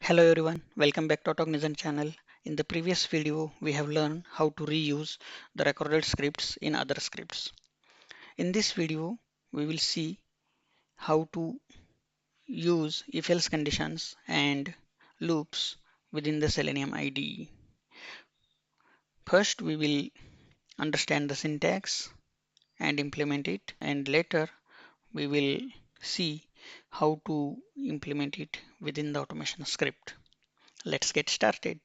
Hello everyone, welcome back to Autognizant channel. In the previous video, we have learned how to reuse the recorded scripts in other scripts. In this video, we will see how to use if-else conditions and loops within the Selenium IDE. First, we will understand the syntax and implement it, and later we will see how to implement it within the automation script. Let's get started.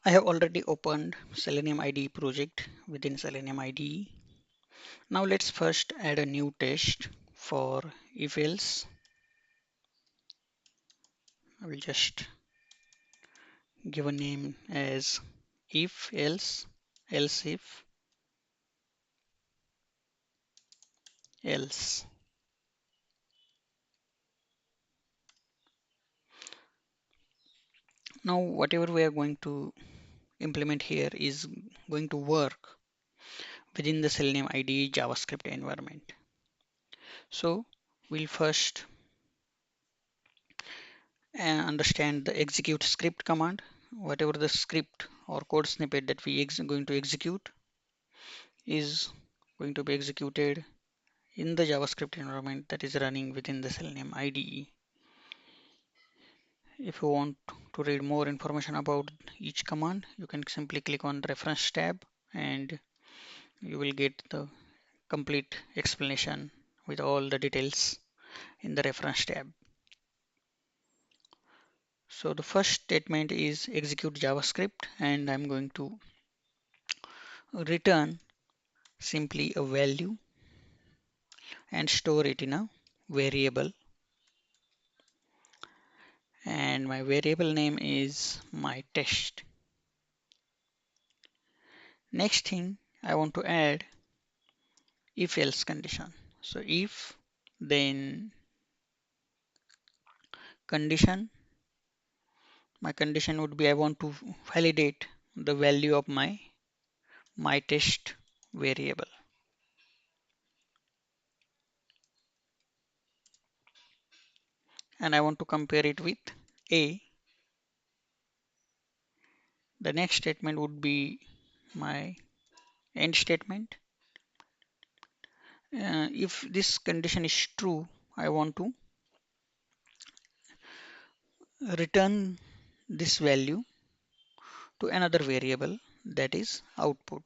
I have already opened Selenium IDE project within Selenium IDE. Now let's first add a new test for if else. I will just give a name as if else, else if, else. Now whatever we are going to implement here is going to work within the Selenium IDE JavaScript environment. So we'll first understand the execute script command. Whatever the script or code snippet that we going to execute is going to be executed in the JavaScript environment that is running within the Selenium IDE. If you want to read more information about each command, you can simply click on the reference tab and you will get the complete explanation with all the details in the reference tab. So the first statement is execute JavaScript, and I'm going to return simply a value and store it in a variable, and my variable name is my test. Next thing, I want to add if else condition. So if, then condition, my condition would be I want to validate the value of my test variable, and I want to compare it with a. The next statement would be my end statement. If this condition is true, I want to return this value to another variable, that is output.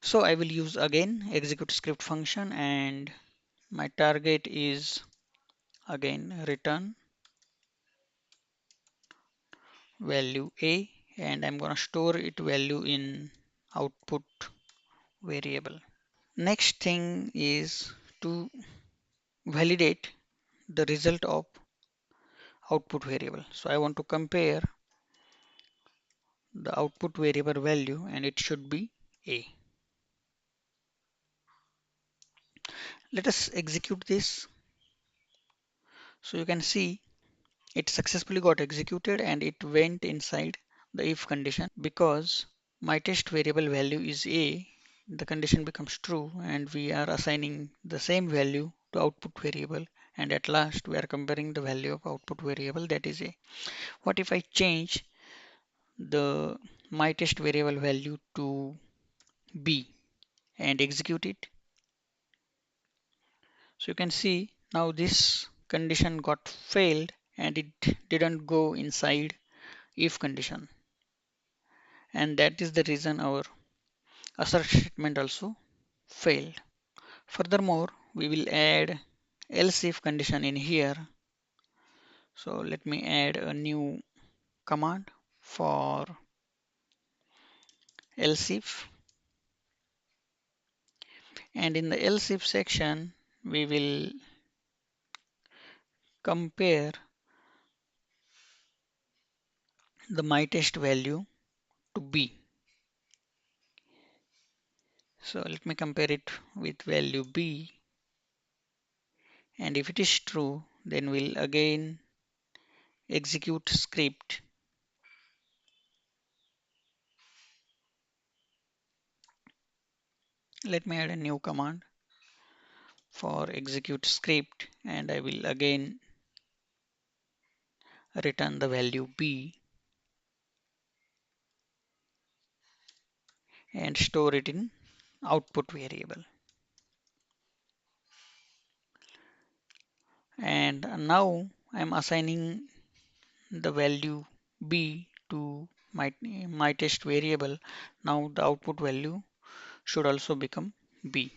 So I will use again execute script function, and my target is again return value a, and I'm gonna store it value in output variable. Next thing is to validate the result of output variable. So I want to compare the output variable value, and it should be a. Let us execute this. So you can see it successfully got executed and it went inside the if condition. Because my test variable value is a, the condition becomes true, and we are assigning the same value to output variable, and at last we are comparing the value of output variable, that is a. What if I change the my test variable value to b and execute it? So you can see now this condition got failed and it didn't go inside if condition, and that is the reason our assert statement also failed. Furthermore, we will add else if condition in here. So let me add a new command for else if, and in the else if section we will compare the my test value to b. So let me compare it with value b, and if it is true, then we'll again execute script. Let me add a new command for execute script, and I will again return the value b and store it in output variable. And now I'm assigning the value b to my test variable. Now the output value should also become b.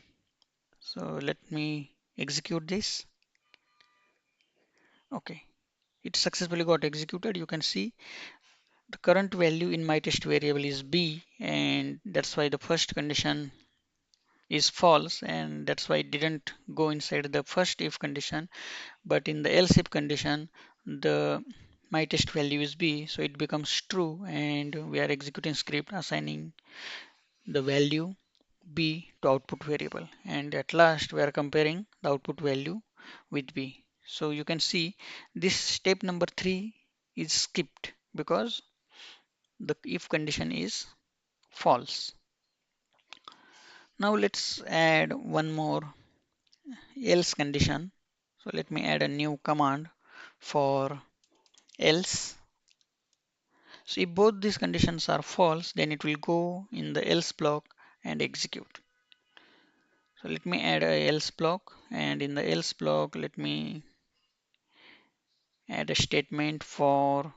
So let me execute this. Okay, it successfully got executed. You can see the current value in my test variable is b, and that's why the first condition is false, and that's why it didn't go inside the first if condition. But in the else if condition, the my test value is b, so it becomes true, and we are executing script assigning the value b to output variable, and at last we are comparing the output value with b. So you can see this step number 3 is skipped because the if condition is false. Now let's add one more else condition. So let me add a new command for else. So if both these conditions are false, then it will go in the else block and execute. So let me add a else block, and in the else block let me add a statement for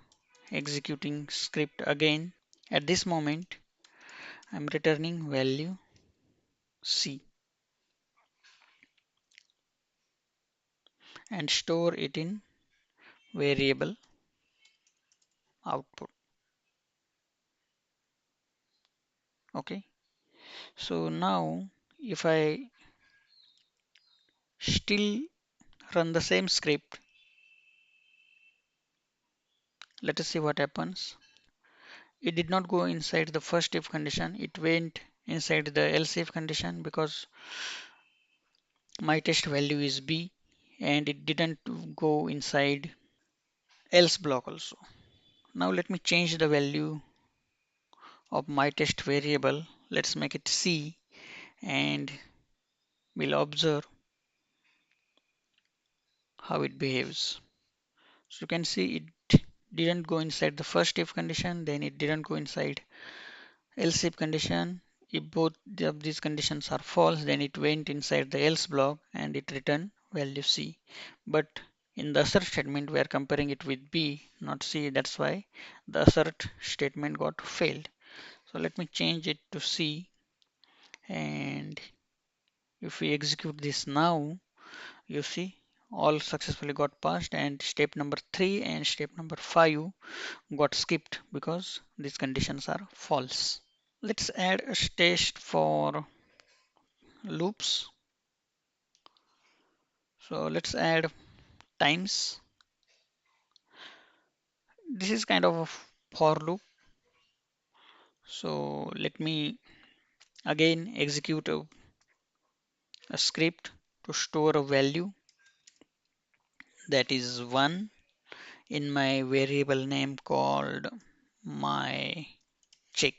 executing script again. At this moment I'm returning value c and store it in variable output. Okay, so now if I still run the same script, let us see what happens. It did not go inside the first if condition, it went inside the else if condition because my test value is b, and it didn't go inside else block also. Now let me change the value of my test variable. Let's make it c, and we'll observe how it behaves. So you can see it didn't go inside the first if condition, then it didn't go inside else if condition. If both of these conditions are false, then it went inside the else block and it returned value c. But in the assert statement, we are comparing it with b, not c. That's why the assert statement got failed. So let me change it to c, and if we execute this now, you see all successfully got passed, and step number 3 and step number 5 got skipped because these conditions are false. Let's add a test for loops. So let's add times. This is kind of a for loop. So let me again execute a script to store a value that is 1 in my variable name called my check.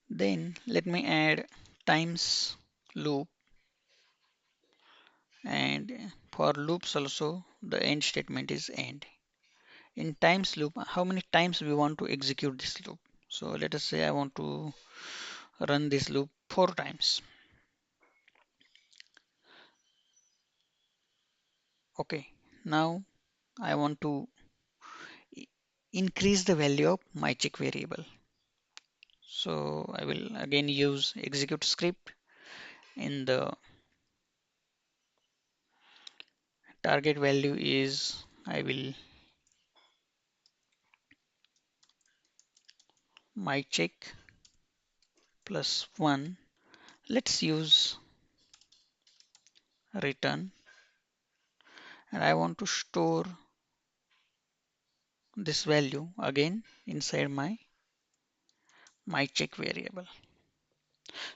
Then let me add times loop, and for loops also the end statement is end. In times loop, how many times we want to execute this loop? So let us say I want to run this loop 4 times. Okay, now I want to increase the value of my check variable. So I will again use execute script. In the target value is I will my check plus 1. Let's use return, and I want to store this value again inside my check variable.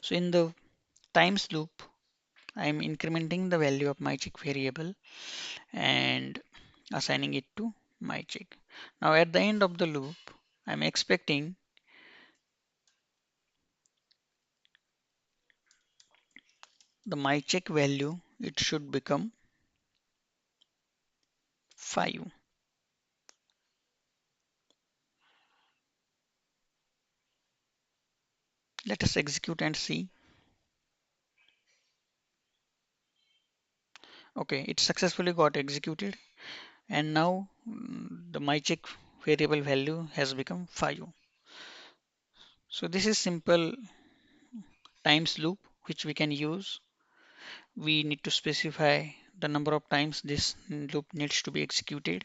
So in the times loop, I am incrementing the value of my check variable and assigning it to my check. Now at the end of the loop, I'm expecting the my check value, it should become 5. Let us execute and see. Okay, it successfully got executed, and now the my check variable value has become 5. So this is simple times loop which we can use. We need to specify the number of times this loop needs to be executed,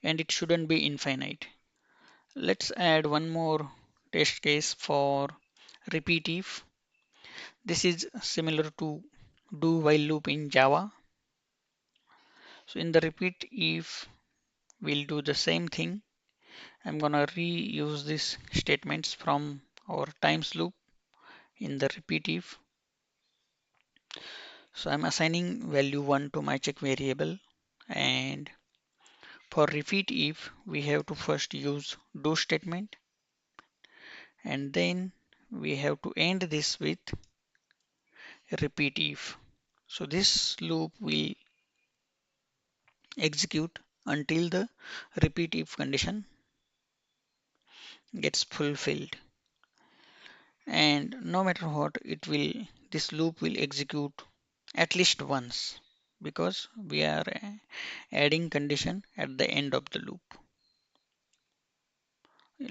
and it shouldn't be infinite. Let's add one more test case for repeat if. This is similar to do while loop in Java. So in the repeat if, we'll do the same thing. I'm gonna reuse these statements from our times loop in the repeat if. So I'm assigning value 1 to my check variable, and for repeat if we have to first use do statement, and then we have to end this with repeat if. So this loop will execute until the repeat if condition gets fulfilled, and no matter what, it will this loop will execute at least once because we are adding condition at the end of the loop.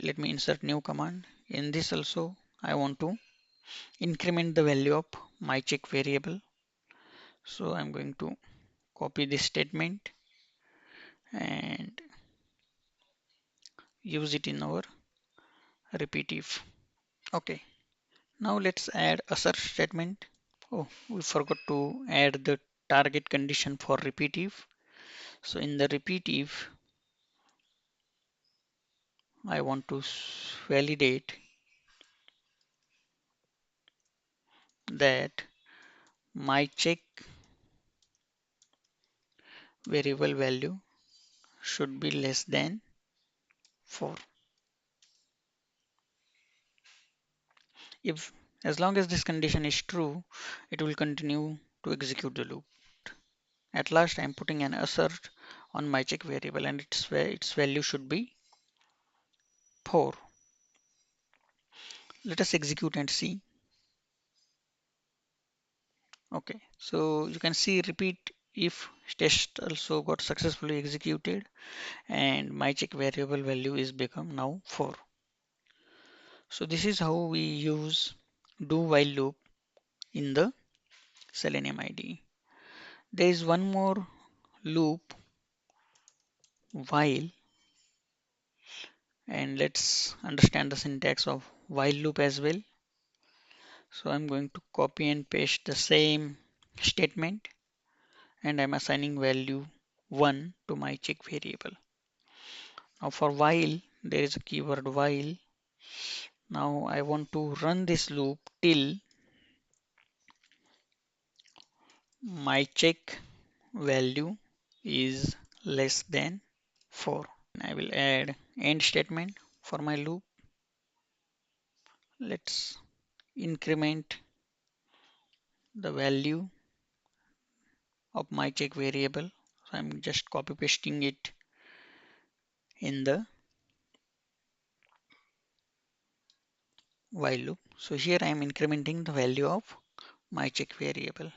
Let me insert new command. In this also I want to increment the value of my check variable. So I'm going to copy this statement and use it in our repeat if. Okay, now let's add assert statement. Oh, we forgot to add the target condition for repeat if. So in the repeat if, I want to validate that my check variable value should be less than 4. If as long as this condition is true, it will continue to execute the loop. At last, I am putting an assert on my check variable, and its value should be 4. Let us execute and see. Okay, so you can see repeat if test also got successfully executed, and my check variable value is become now 4. So this is how we use do while loop in the Selenium IDE. There is one more loop while, and let's understand the syntax of while loop as well. So I'm going to copy and paste the same statement, and I'm assigning value 1 to my check variable. Now for while, there is a keyword while. Now I want to run this loop till my check value is less than 4. I will add end statement for my loop. Let's increment the value of my check variable. So I'm just copy pasting it in the while loop. So here I am incrementing the value of my check variable.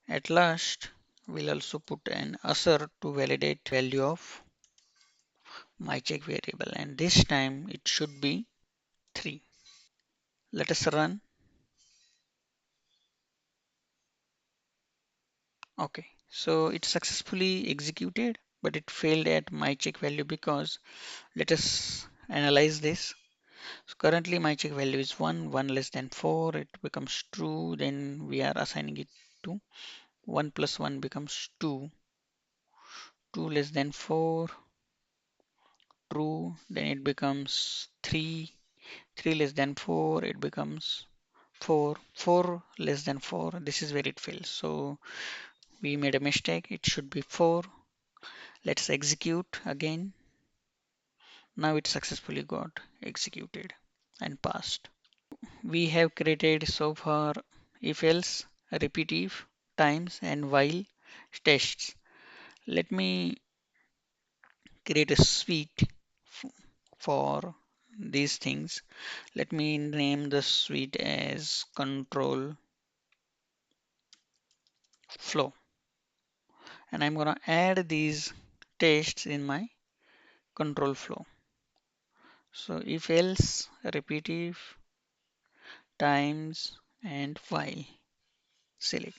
At last, we'll also put an assert to validate value of my check variable, and this time it should be 3. Let us run. Okay, so it successfully executed, but it failed at my check value because let us analyze this. So currently my check value is 1, 1 less than 4, it becomes true, then we are assigning it to 1 plus 1 becomes 2, 2 less than 4, true, then it becomes 3, 3 less than 4, it becomes 4, 4 less than 4, this is where it fails. So we made a mistake, it should be 4. Let's execute again. Now it successfully got executed and passed. We have created so far if else repetitive, times, and while tests. Let me create a suite for these things. Let me name the suite as control flow, and I'm gonna add these tests in my control flow. So if else, repetitive, times, and while, select.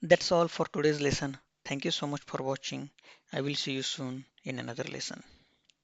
That's all for today's lesson. Thank you so much for watching. I will see you soon in another lesson.